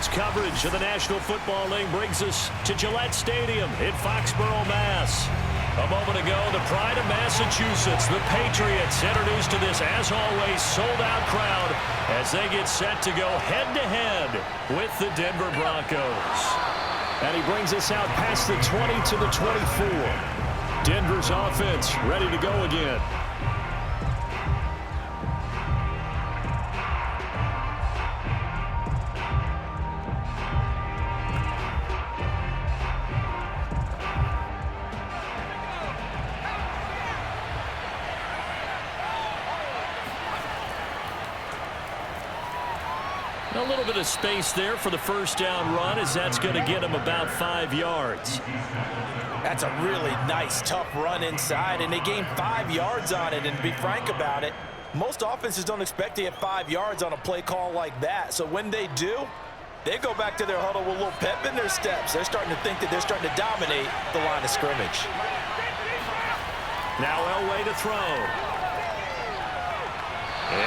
Sports coverage of the National Football League brings us to Gillette Stadium in Foxborough, Mass. A moment ago, the pride of Massachusetts, the Patriots, introduced to this, as always, sold-out crowd as they get set to go head-to-head with the Denver Broncos. And he brings us out past the 20 to the 24. Denver's offense ready to go again. A little bit of space there for the first down run, as that's going to get him about 5 yards. That's a really nice, tough run inside, and they gained 5 yards on it. And to be frank about it, most offenses don't expect to get 5 yards on a play call like that. So when they do, they go back to their huddle with a little pep in their steps. They're starting to think that they're starting to dominate the line of scrimmage. Now Elway to throw.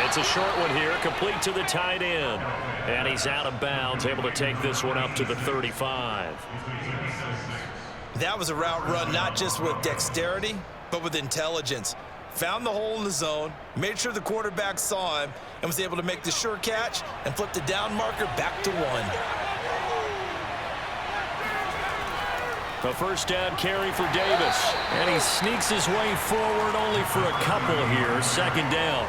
It's a short one here, complete to the tight end. And he's out of bounds, able to take this one up to the 35. That was a route run not just with dexterity, but with intelligence. Found the hole in the zone, made sure the quarterback saw him, and was able to make the sure catch and flip the down marker back to 1. A first down carry for Davis. And he sneaks his way forward only for a couple here. Second down.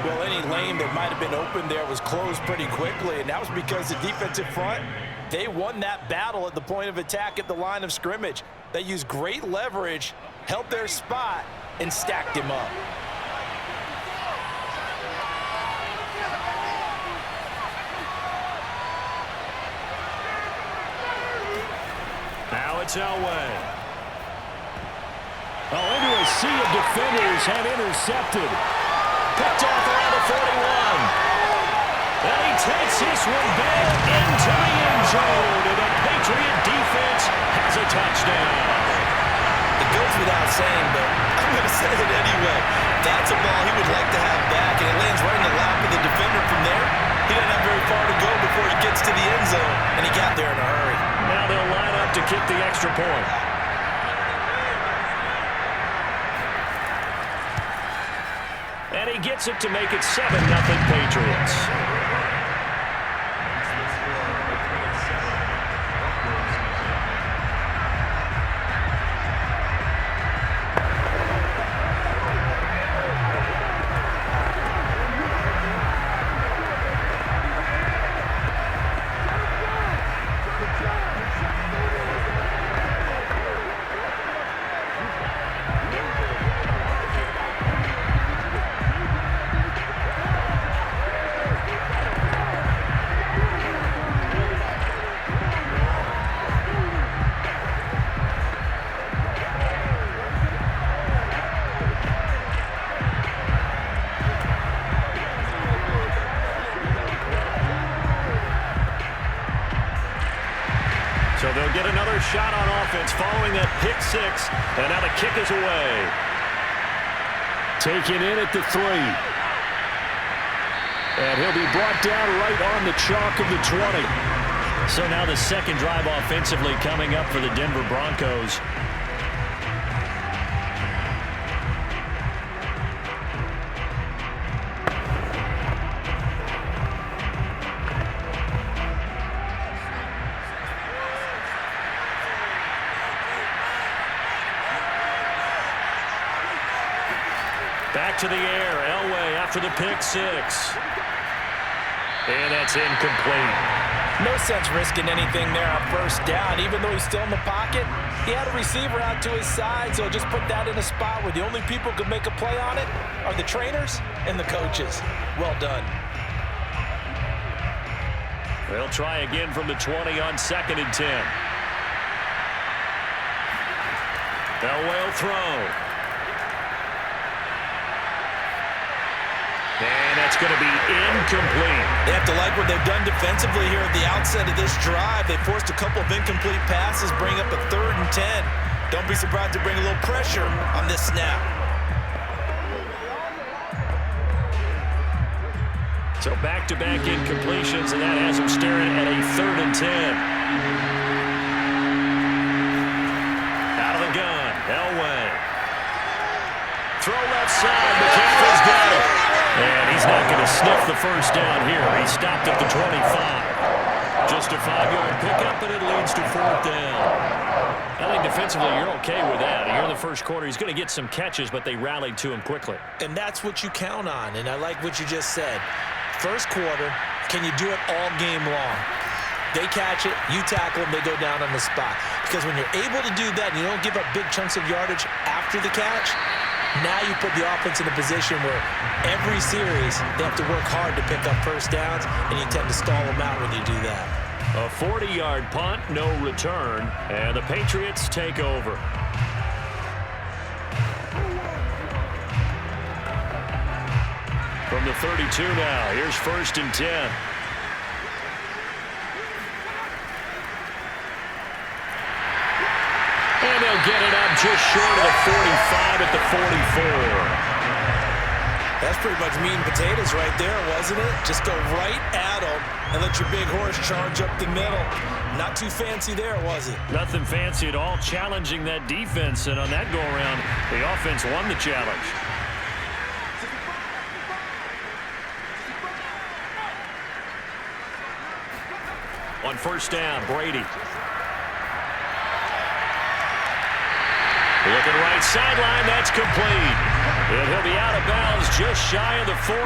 Well, any lane that might have been open there was closed pretty quickly, and that was because the defensive front, they won that battle at the point of attack at the line of scrimmage. They used great leverage, held their spot, and stacked him up. Now it's Elway. Oh, into a sea of defenders and intercepted. Picked off around the 41. And he takes this one back into the end zone. And the Patriot defense has a touchdown. It goes without saying, but I'm going to say it anyway. That's a ball he would like to have back, and it lands right in the lap of the defender from there. He didn't have very far to go before he gets to the end zone, and he got there in a hurry. Now they'll line up to kick the extra point. And he gets it to make it 7-0 Patriots. So they'll get another shot on offense following that pick six. And now the kick is away. Taken in at the 3. And he'll be brought down right on the chalk of the 20. So now the second drive offensively coming up for the Denver Broncos. Back to the air. Elway after the pick six. And that's incomplete. No sense risking anything there on first down. Even though he's still in the pocket, he had a receiver out to his side, so just put that in a spot where the only people who could make a play on it are the trainers and the coaches. Well done. They'll try again from the 20 on 2nd and 10. Elway will throw. And that's going to be incomplete. They have to like what they've done defensively here at the outset of this drive. They forced a couple of incomplete passes, bring up a 3rd and 10. Don't be surprised to bring a little pressure on this snap. So back-to-back incompletions, and that has him staring at a 3rd and 10. Out of the gun, Elway. Throw left side, McCaffrey's got it. And he's not going to sniff the first down here. He stopped at the 25. Just a 5-yard pickup, and it leads to 4th down. I think defensively you're okay with that. Here in the first quarter, he's going to get some catches, but they rallied to him quickly. And that's what you count on, and I like what you just said. First quarter, can you do it all game long? They catch it, you tackle them, they go down on the spot. Because when you're able to do that and you don't give up big chunks of yardage after the catch, now you put the offense in a position where every series they have to work hard to pick up first downs, and you tend to stall them out when you do that. A 40-yard punt, no return, and the Patriots take over. From the 32 now, here's 1st and 10. And they'll get it up just short of the 45 at the 44. That's pretty much meat and potatoes right there, wasn't it? Just go right at them and let your big horse charge up the middle. Not too fancy there, was it? Nothing fancy at all, challenging that defense, and on that go-around, the offense won the challenge. On 1st down, Brady. Looking right sideline, that's complete. And he'll be out of bounds just shy of the 40.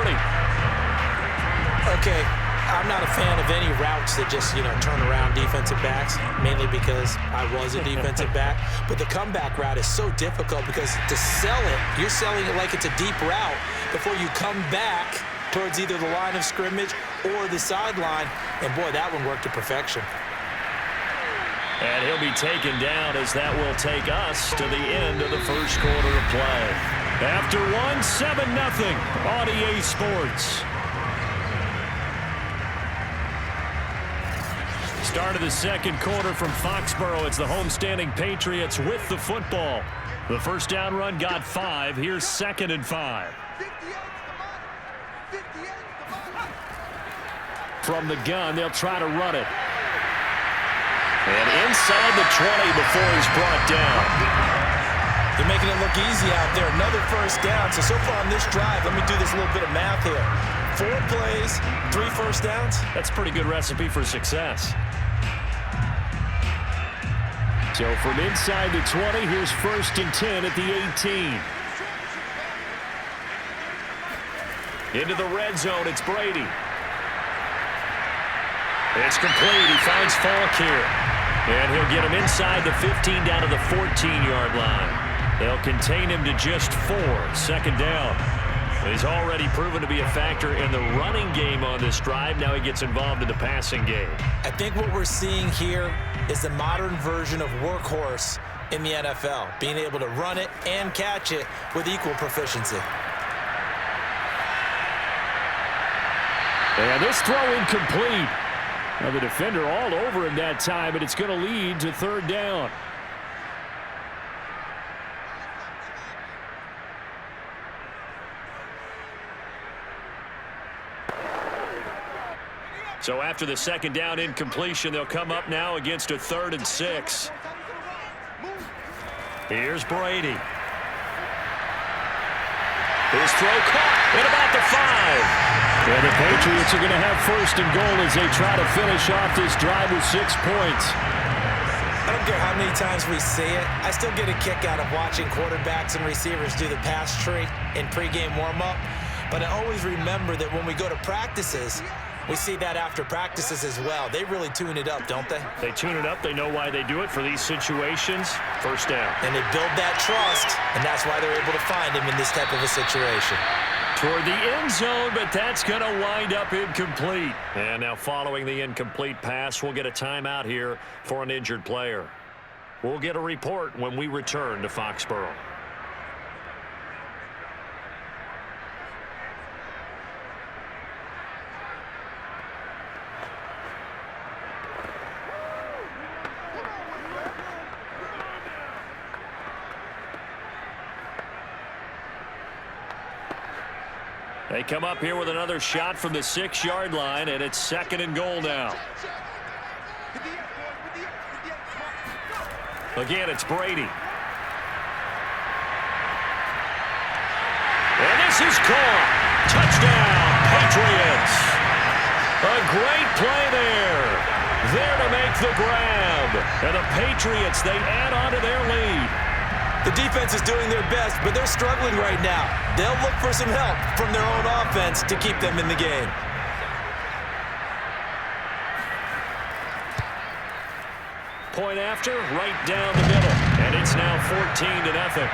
Okay, I'm not a fan of any routes that just, turn around defensive backs, mainly because I was a defensive back. But the comeback route is so difficult because to sell it, you're selling it like it's a deep route before you come back towards either the line of scrimmage or the sideline. And, boy, that one worked to perfection. And he'll be taken down as that will take us to the end of the first quarter of play. After 7-0 on EA Sports. Start of the second quarter from Foxborough. It's the homestanding Patriots with the football. The first down run got 5. Here's 2nd and 5. From the gun, they'll try to run it. And inside the 20 before he's brought down. They're making it look easy out there. Another first down. So far on this drive, let me do this little bit of math here. 4 plays, 3 first downs. That's a pretty good recipe for success. So from inside the 20, here's 1st and 10 at the 18. Into the red zone, it's Brady. It's complete. He finds Falk here. And he'll get him inside the 15 down to the 14-yard line. They'll contain him to just 4. 2nd down. He's already proven to be a factor in the running game on this drive. Now he gets involved in the passing game. I think what we're seeing here is the modern version of workhorse in the NFL, being able to run it and catch it with equal proficiency. And this throw incomplete. Now the defender all over him that time, but it's going to lead to 3rd down. So after the 2nd down incompletion, they'll come up now against a 3rd and 6. Here's Brady. His throw caught at about the 5. And the Patriots are going to have 1st and goal as they try to finish off this drive with 6 points. I don't care how many times we see it. I still get a kick out of watching quarterbacks and receivers do the pass tree in pregame warm-up. But I always remember that when we go to practices, we see that after practices as well. They really tune it up, don't they? They tune it up. They know why they do it for these situations. 1st down. And they build that trust, and that's why they're able to find him in this type of a situation. Toward the end zone, but that's going to wind up incomplete. And now following the incomplete pass, we'll get a timeout here for an injured player. We'll get a report when we return to Foxborough. They come up here with another shot from the 6-yard line, and it's 2nd and goal now. Again, it's Brady. And this is caught. Touchdown, Patriots. A great play there. There to make the grab. And the Patriots, they add on to their lead. The defense is doing their best, but they're struggling right now. They'll look for some help from their own offense to keep them in the game. Point after, right down the middle. And it's now 14-0.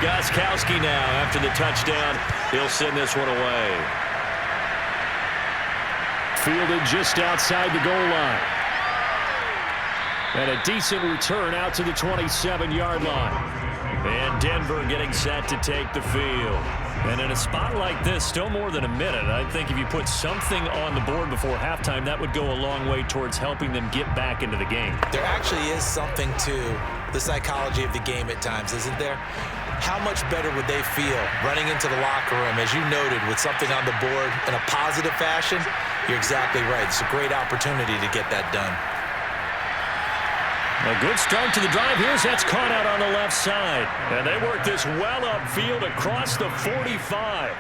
Gostkowski now after the touchdown. He'll send this one away. Fielded just outside the goal line. And a decent return out to the 27-yard line. And Denver getting set to take the field. And in a spot like this, still more than a minute, I think if you put something on the board before halftime, that would go a long way towards helping them get back into the game. There actually is something to the psychology of the game at times, isn't there? How much better would they feel running into the locker room, as you noted, with something on the board in a positive fashion? You're exactly right. It's a great opportunity to get that done. A good start to the drive here as that's caught out on the left side. And they work this well upfield across the 45.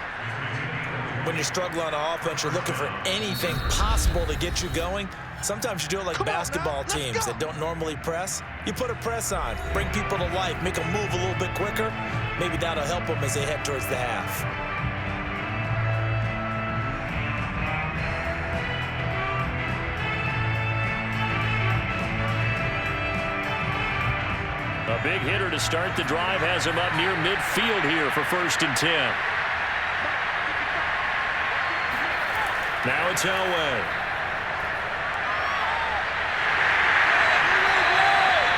When you're struggling on offense, you're looking for anything possible to get you going. Sometimes you do it like basketball teams that don't normally press. You put a press on, bring people to life, make them move a little bit quicker. Maybe that'll help them as they head towards the half. A big hitter to start the drive has him up near midfield here for 1st and 10. Now it's Elway.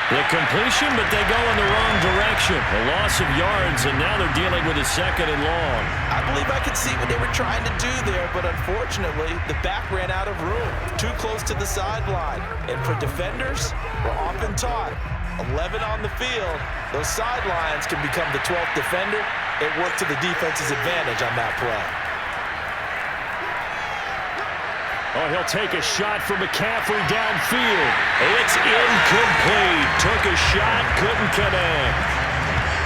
The completion, but they go in the wrong direction. A loss of yards, and now they're dealing with a 2nd and long. I believe I could see what they were trying to do there, but unfortunately, the back ran out of room. Too close to the sideline. And for defenders, we're often taught 11 on the field, those sidelines can become the 12th defender. It worked to the defense's advantage on that play. Oh, he'll take a shot from McCaffrey downfield. It's incomplete. Took a shot, couldn't connect.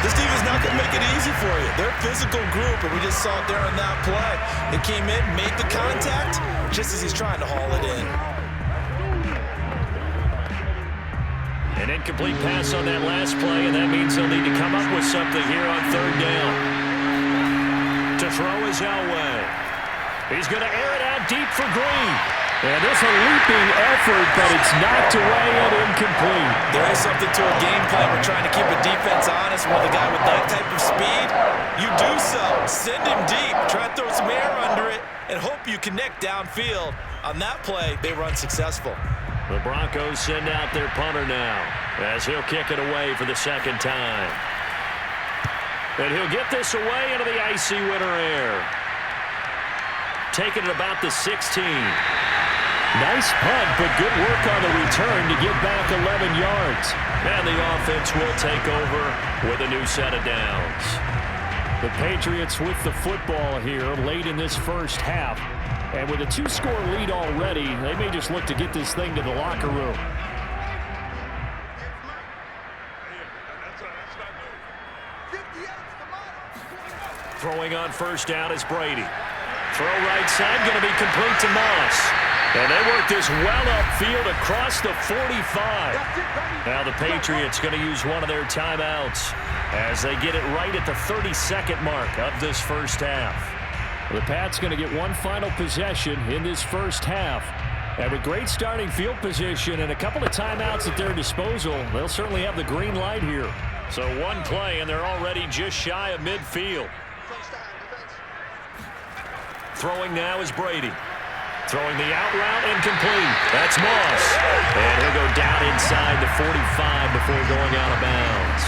This defense not going to make it easy for you. They're a physical group, and we just saw it there on that play. They came in, made the contact, just as he's trying to haul it in. An incomplete pass on that last play, and that means they'll need to come up with something here on 3rd down. To throw is Elway. He's going to air it out deep for Green. And it's a leaping effort, but it's knocked away and incomplete. There is something to a game plan. We're trying to keep a defense honest. With a guy with that type of speed, you do so. Send him deep. Try to throw some air under it and hope you connect downfield. On that play, they run successful. The Broncos send out their punter now as he'll kick it away for the 2nd time. And he'll get this away into the icy winter air. Taking it about the 16. Nice punt, but good work on the return to get back 11 yards. And the offense will take over with a new set of downs. The Patriots with the football here late in this first half. And with a 2-score lead already, they may just look to get this thing to the locker room. Throwing on 1st down is Brady. Throw right side, going to be complete to Moss. And they work this well upfield across the 45. Now the Patriots going to use one of their timeouts as they get it right at the 32nd mark of this first half. The Pats going to get one final possession in this first half. Have a great starting field position and a couple of timeouts at their disposal. They'll certainly have the green light here. So one play, and they're already just shy of midfield. Throwing now is Brady. Throwing the out route, incomplete. That's Moss. And he'll go down inside the 45 before going out of bounds.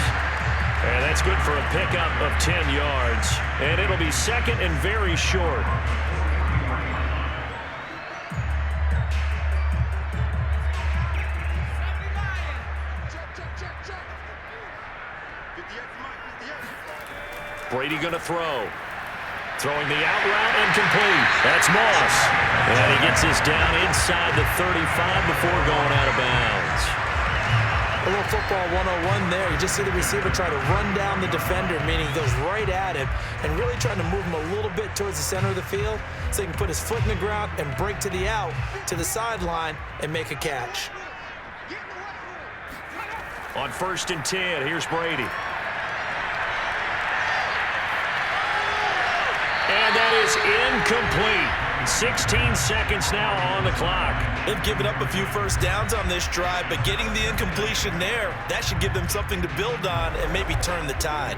And that's good for a pickup of 10 yards. And it'll be second and very short. Brady going to throw. Throwing the out route, incomplete. That's Moss. And he gets this down inside the 35 before going out of bounds. A little football 101 there. You just see the receiver try to run down the defender, meaning he goes right at him and really trying to move him a little bit towards the center of the field so he can put his foot in the ground and break to the out, to the sideline, and make a catch. On 1st and 10, here's Brady. And that is incomplete. 16 seconds now on the clock. They've given up a few first downs on this drive, but getting the incompletion there, that should give them something to build on and maybe turn the tide.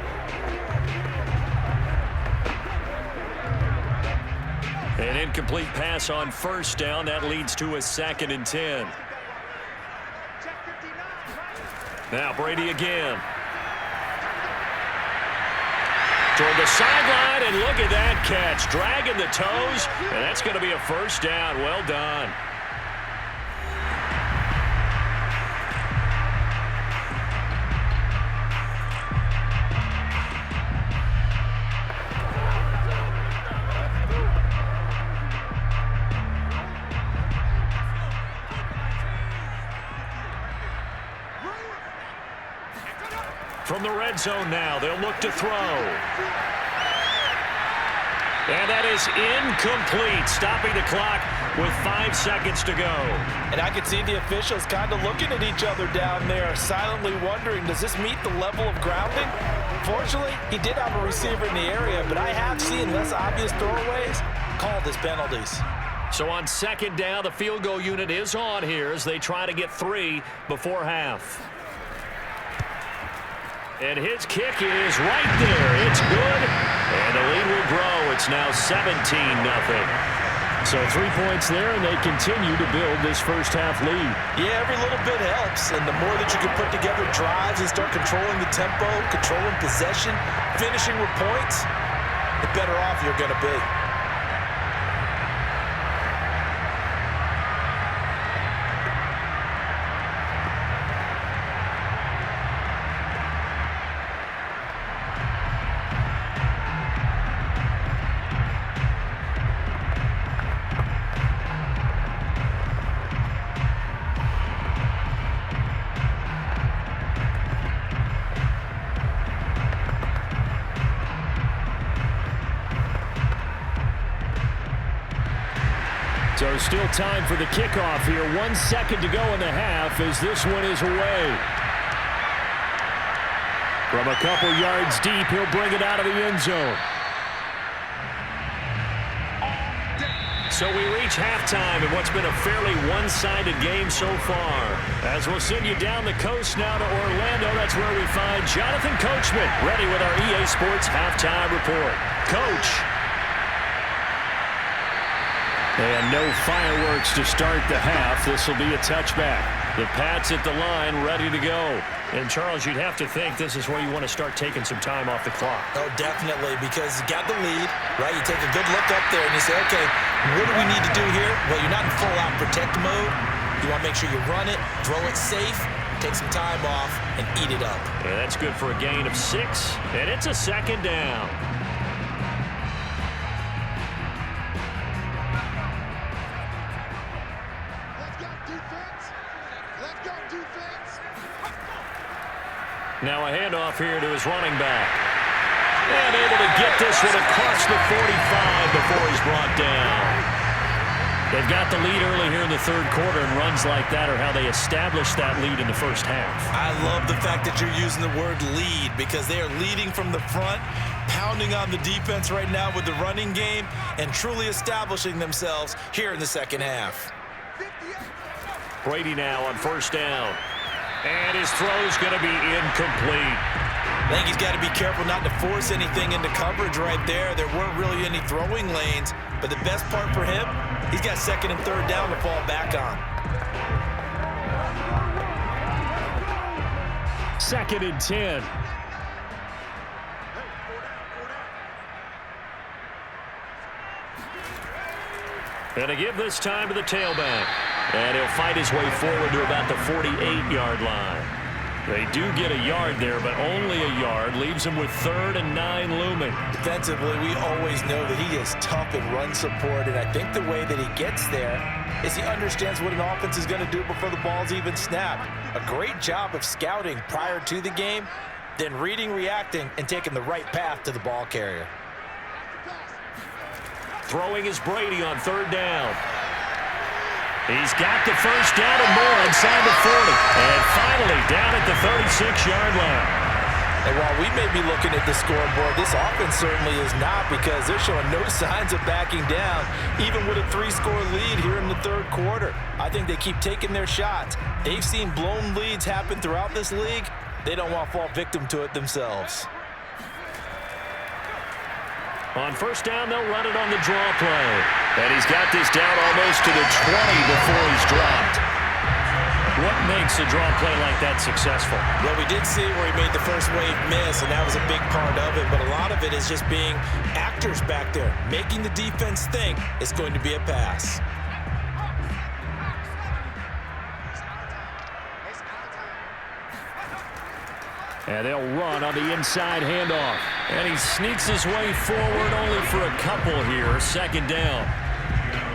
An incomplete pass on 1st down. That leads to a 2nd and 10. Now Brady again. Toward the sideline, and look at that catch. Dragging the toes, and that's going to be a 1st down. Well done. From the red zone now, they'll look to throw. And that is incomplete, stopping the clock with 5 seconds to go. And I can see the officials kind of looking at each other down there, silently wondering, does this meet the level of grounding? Fortunately, he did have a receiver in the area, but I have seen less obvious throwaways called as penalties. So on 2nd down, the field goal unit is on here as they try to get 3 before half. And his kick is right there. It's good. And the lead will grow. It's now 17-0. So 3 points there, and they continue to build this first half lead. Yeah, every little bit helps. And the more that you can put together drives and start controlling the tempo, controlling possession, finishing with points, the better off you're going to be. So still time for the kickoff here. 1 second to go in the half as this one is away. From a couple yards deep, he'll bring it out of the end zone. So we reach halftime in what's been a fairly one-sided game so far. As we'll send you down the coast now to Orlando, that's where we find Jonathan Coachman ready with our EA Sports Halftime Report. Coach. And no fireworks to start the half. This will be a touchback. The Pats at the line ready to go. And, Charles, you'd have to think this is where you want to start taking some time off the clock. Oh, definitely, because you got the lead, right? You take a good look up there and you say, okay, what do we need to do here? Well, you're not in full-out protect mode. You want to make sure you run it, throw it safe, take some time off, and eat it up. And that's good for a gain of 6, and it's a 2nd down. Now a handoff here to his running back. And able to get this one across the 45 before he's brought down. They've got the lead early here in the third quarter, and runs like that are how they establish that lead in the first half. I love the fact that you're using the word lead because they are leading from the front, pounding on the defense right now with the running game, and truly establishing themselves here in the second half. Brady now on first down. And his throw's going to be incomplete. I think he's got to be careful not to force anything into coverage right there. There weren't really any throwing lanes, but the best part for him, he's got second and third down to fall back on. Second and 10. And a give this time to the tailback. And he'll fight his way forward to about the 48-yard line. They do get a yard there, but only a yard. Leaves him with 3rd and 9 looming. Defensively, we always know that he is tough in run support, and I think the way that he gets there is he understands what an offense is going to do before the ball's even snapped. A great job of scouting prior to the game, then reading, reacting, and taking the right path to the ball carrier. Throwing is Brady on 3rd down. He's got the first down and more inside the 40. And finally down at the 36-yard line. And while we may be looking at the scoreboard, this offense certainly is not, because they're showing no signs of backing down, even with a 3-score lead here in the third quarter. I think they keep taking their shots. They've seen blown leads happen throughout this league. They don't want to fall victim to it themselves. On first down, they'll run it on the draw play. And he's got this down almost to the 20 before he's dropped. What makes a draw play like that successful? Well, we did see where he made the first wave miss, and that was a big part of it. But a lot of it is just being actors back there, making the defense think it's going to be a pass. And they'll run on the inside handoff. And he sneaks his way forward only for a couple here. Second down.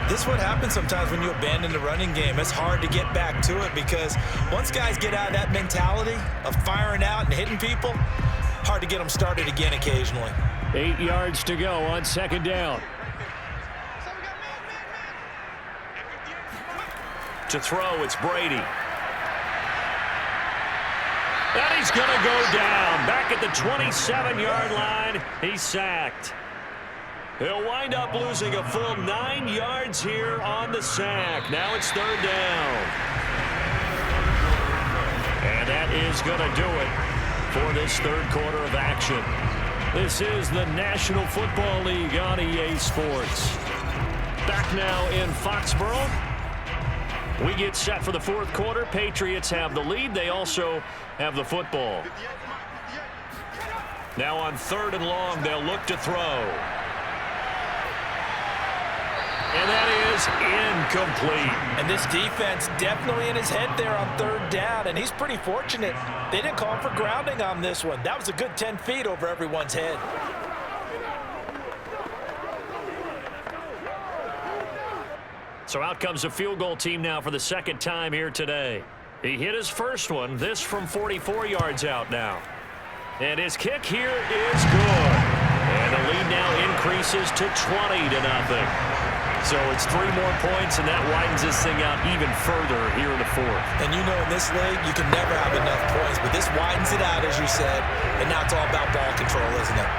This is what happens sometimes when you abandon the running game. It's hard to get back to it because once guys get out of that mentality of firing out and hitting people, hard to get them started again occasionally. 8 yards to go on second down. To throw, it's Brady. And he's going to go down. Back at the 27-yard line, he's sacked. He'll wind up losing a full 9 yards here on the sack. Now it's third down. And that is going to do it for this third quarter of action. This is the National Football League on EA Sports. Back now in Foxborough. We get set for the fourth quarter. Patriots have the lead. They also have the football. Now on 3rd and long, they'll look to throw. And that is incomplete. And this defense definitely in his head there on 3rd down, and he's pretty fortunate. They didn't call him for grounding on this one. That was a good 10 feet over everyone's head. So out comes a field goal team now for the second time here today. He hit his first one, this from 44 yards out now. And his kick here is good. And the lead now increases to 20-0. So it's 3 more points, and that widens this thing out even further here in the fourth. And you know in this league, you can never have enough points, but this widens it out, as you said, and now it's all about ball control, isn't it?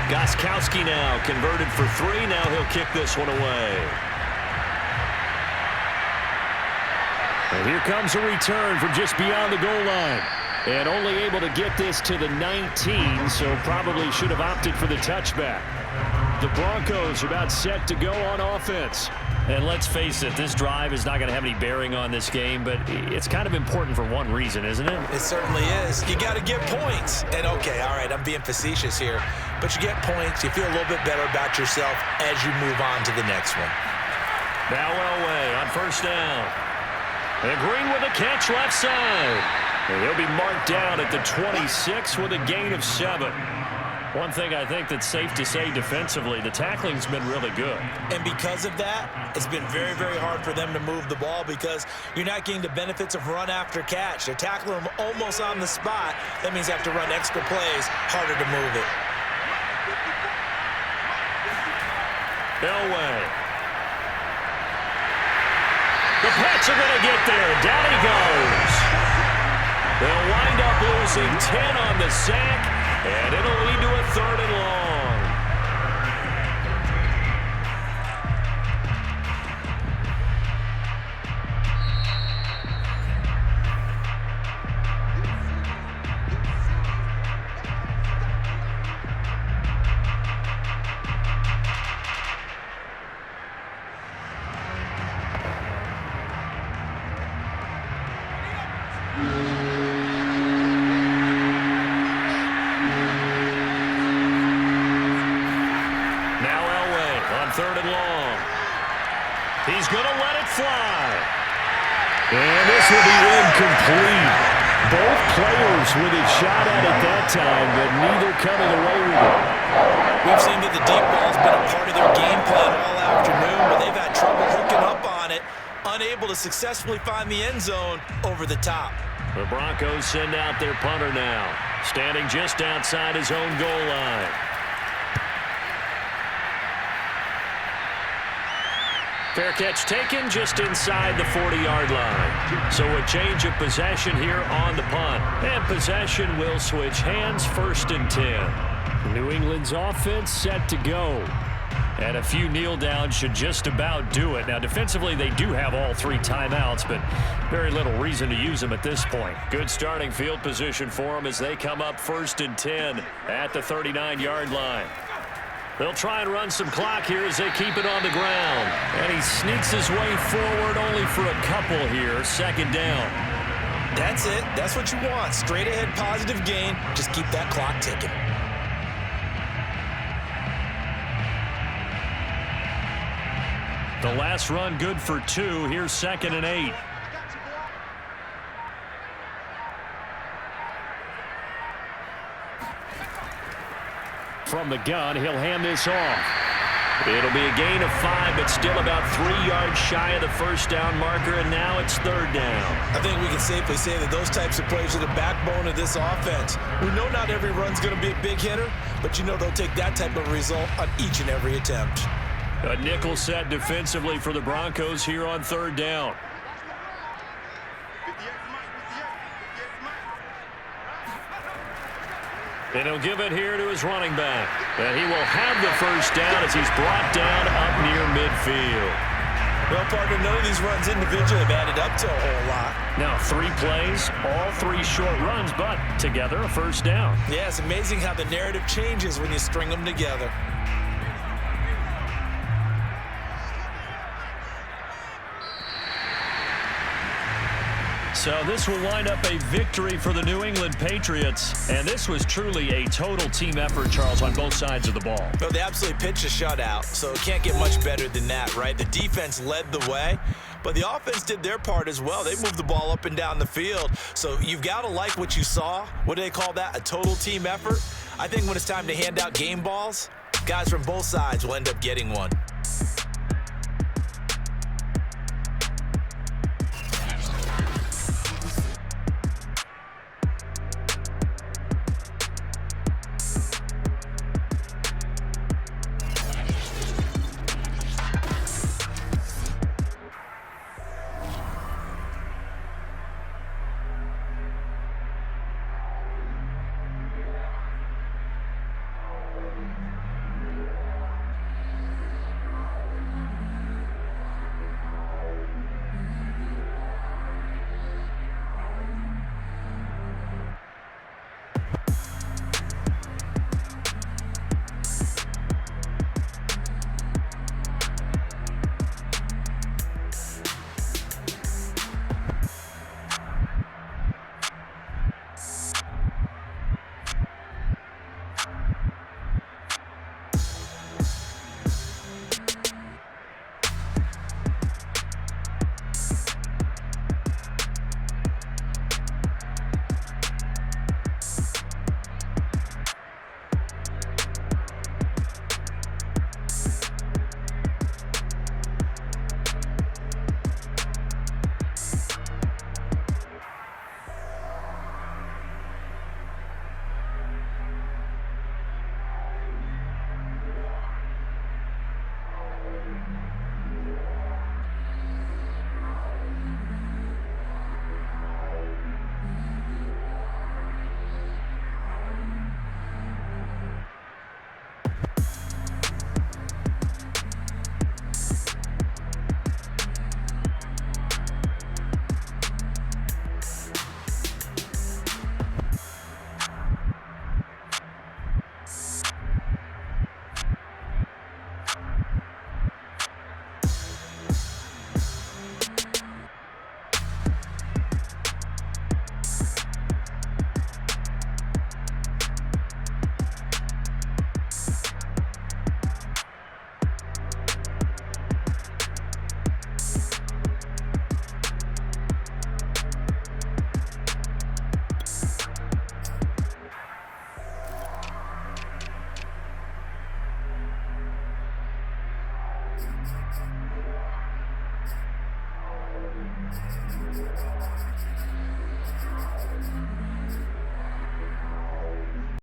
Gostkowski now converted for 3. Now he'll kick this one away. And here comes a return from just beyond the goal line. And only able to get this to the 19, so probably should have opted for the touchback. The Broncos are about set to go on offense. And let's face it, this drive is not going to have any bearing on this game, but it's kind of important for one reason, isn't it? It certainly is. You got to get points. And okay, all right, I'm being facetious here, but you get points, you feel a little bit better about yourself as you move on to the next one. Now Elway on first down. And Green with a catch left side. And he'll be marked down at the 26 with a gain of 7. One thing I think that's safe to say defensively, the tackling's been really good. And because of that, it's been very, very hard for them to move the ball because you're not getting the benefits of run after catch. They're tackling them almost on the spot. That means they have to run extra plays, harder to move it. Elway. The Pats are going to get there. Down he goes. They'll wind up losing 10 on the sack. And it'll lead to a 3rd and long. He's going to let it fly. And this will be incomplete. Both players with a shot at it that time, but neither coming away with it. We've seen that the deep ball's been a part of their game plan all afternoon, but they've had trouble hooking up on it, unable to successfully find the end zone over the top. The Broncos send out their punter now, standing just outside his own goal line. Fair catch taken just inside the 40-yard line. So a change of possession here on the punt. And possession will switch hands, 1st and 10. New England's offense set to go. And a few kneel downs should just about do it. Now, defensively, they do have all 3 timeouts, but very little reason to use them at this point. Good starting field position for them as they come up 1st and 10 at the 39-yard line. They'll try and run some clock here as they keep it on the ground. And he sneaks his way forward only for a couple here. 2nd down. That's it. That's what you want. Straight ahead positive gain. Just keep that clock ticking. The last run good for 2. Here's 2nd and 8. From the gun, he'll hand this off. It'll be a gain of 5, but still about 3 yards shy of the 1st down marker, and now it's 3rd down. I think we can safely say that those types of plays are the backbone of this offense. We know not every run's going to be a big hitter, but you know they'll take that type of result on each and every attempt. A nickel set defensively for the Broncos here on 3rd down. And he'll give it here to his running back. And he will have the 1st down as he's brought down up near midfield. Well, partner, none of these runs individually have added up to a whole lot. Now 3 plays, all 3 short runs, but together a 1st down. Yeah, it's amazing how the narrative changes when you string them together. So this will wind up a victory for the New England Patriots. And this was truly a total team effort, Charles, on both sides of the ball. Well, they absolutely pitched a shutout, so it can't get much better than that, right? The defense led the way, but the offense did their part as well. They moved the ball up and down the field. So you've got to like what you saw. What do they call that? A total team effort? I think when it's time to hand out game balls, guys from both sides will end up getting one.